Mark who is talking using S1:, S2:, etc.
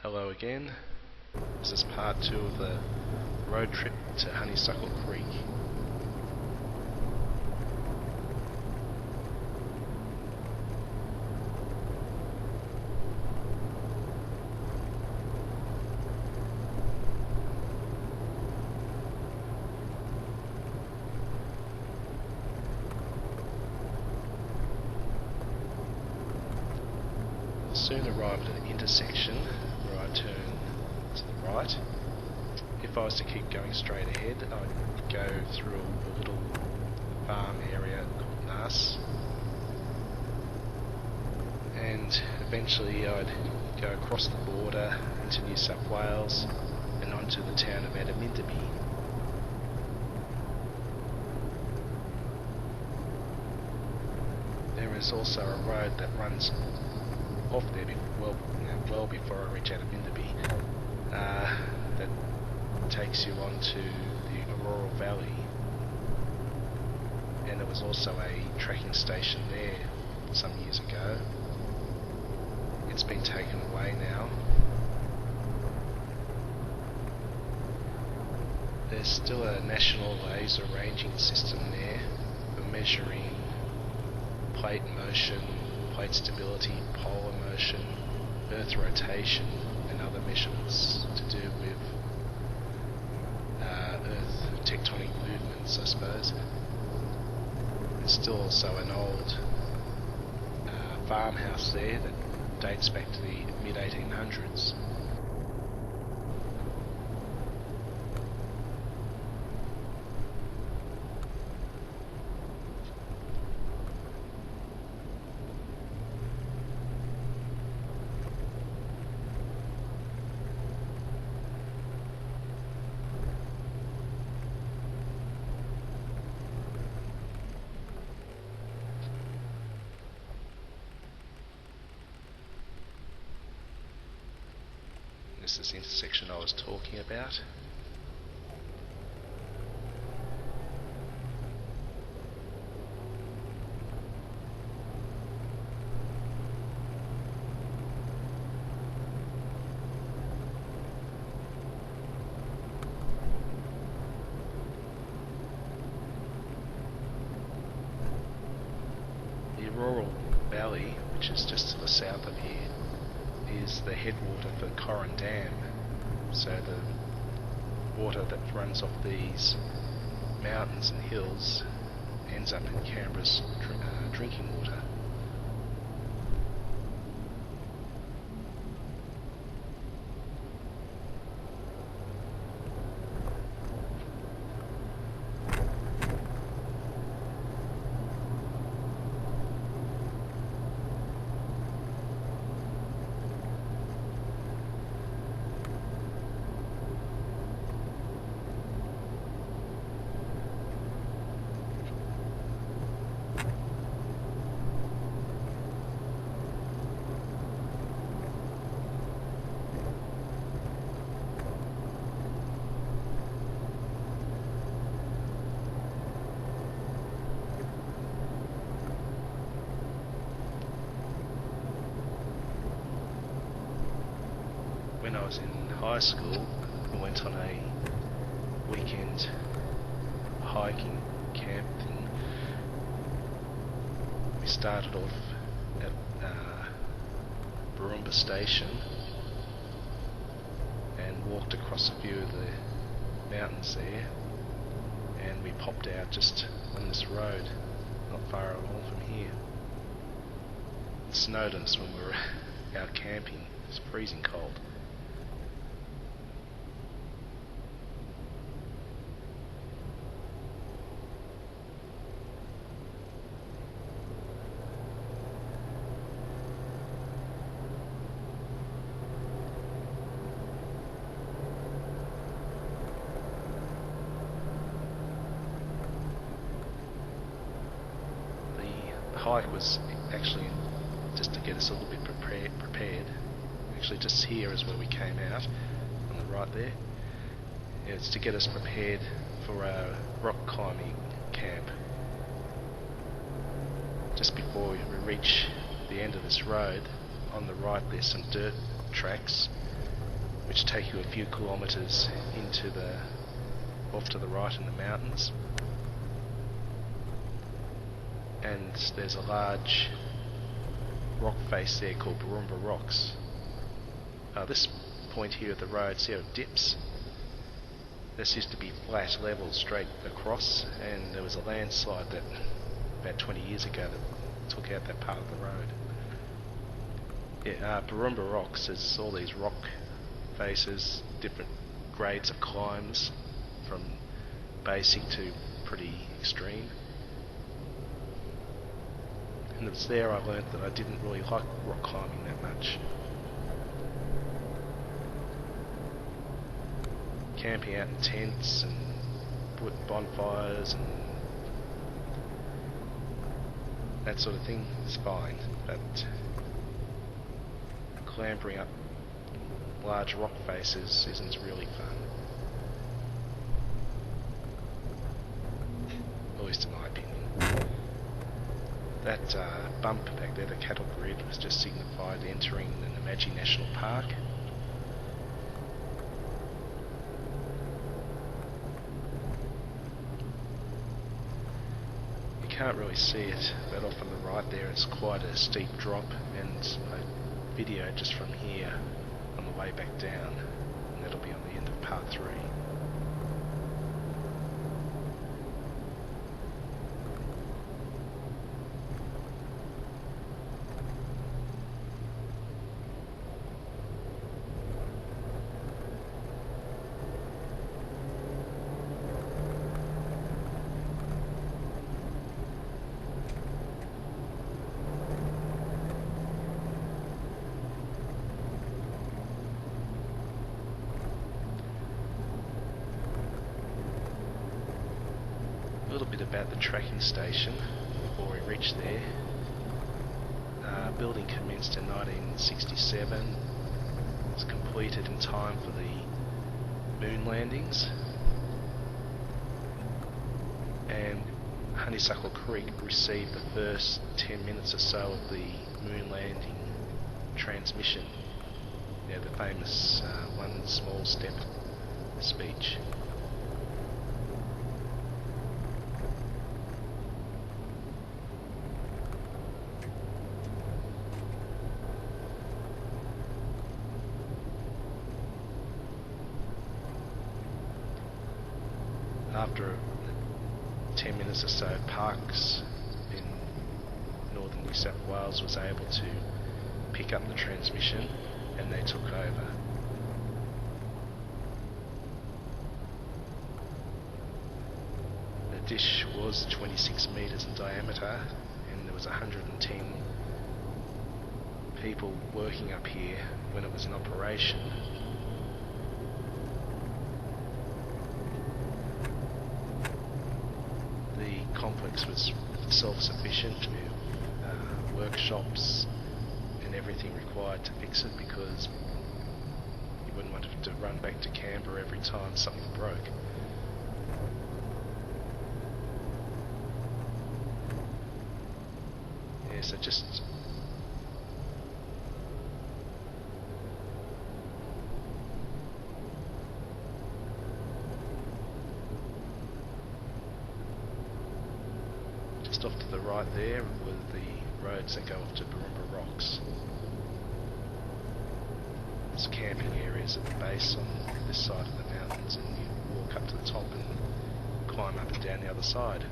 S1: Hello again. This is part 2 of the road trip to Honeysuckle Creek. Soon arrived at an intersection where I turn to the right. If I was to keep going straight ahead, I'd go through a little farm area called Nass, and eventually I'd go across the border into New South Wales and onto the town of Adamindaby. There is also a road that runs off there well before I reach Adamindaby, that takes you onto the Aurora Valley, and there was also a trekking station there some years ago. It's been taken away now. There's still a national laser ranging system there for measuring plate motion, plate stability, polar motion, earth rotation, and other measurements to do with earth tectonic movements, I suppose. There's still also an old farmhouse there that dates back to the mid-1800s. This is the intersection I was talking about. The Aurora Valley, which is just to the south of here, is the headwater for Corran Dam, so the water that runs off these mountains and hills ends up in Canberra's drinking water. When I was in high school, I went on a weekend hiking camp thing. We started off at Baroomba Station and walked across a few of the mountains there, and we popped out just on this road, not far along from here. It snowed on us when we were out camping. It was freezing cold. The hike was actually just to get us a little bit prepared. Actually, just here is where we came out, on the right there. It's to get us prepared for our rock climbing camp. Just before we reach the end of this road, on the right there's some dirt tracks, which take you a few kilometres into the off to the right in the mountains. And there's a large rock face there called Barumba Rocks. This point here of the road, see how it dips? This used to be flat, level, straight across, and there was a landslide that about 20 years ago that took out that part of the road. Yeah, Barumba Rocks, there's all these rock faces, different grades of climbs, from basic to pretty extreme. And it was there I learnt that I didn't really like rock climbing that much. Camping out in tents and putting bonfires and that sort of thing is fine, but clambering up large rock faces isn't really fun. At least in my opinion. That bump back there, the cattle grid, was just signified entering the Namadgi National Park. You can't really see it, but off on the right there it's quite a steep drop, and I videoed just from here on the way back down, and that'll be on the end of part 3. A little bit about the tracking station before we reach there. Building commenced in 1967. It was completed in time for the moon landings. And Honeysuckle Creek received the first 10 minutes or so of the moon landing transmission. Yeah, the famous one small step speech. After 10 minutes or so, Parks in northern New South Wales was able to pick up the transmission, and they took over. The dish was 26 metres in diameter, and there was 110 people working up here when it was in operation. The complex was self-sufficient with workshops and everything required to fix it, because you wouldn't want to run back to Canberra every time something broke. Yeah, so just off to the right there were the roads that go off to Barumba Rocks. There's camping areas at the base on this side of the mountains, and you walk up to the top and climb up and down the other side.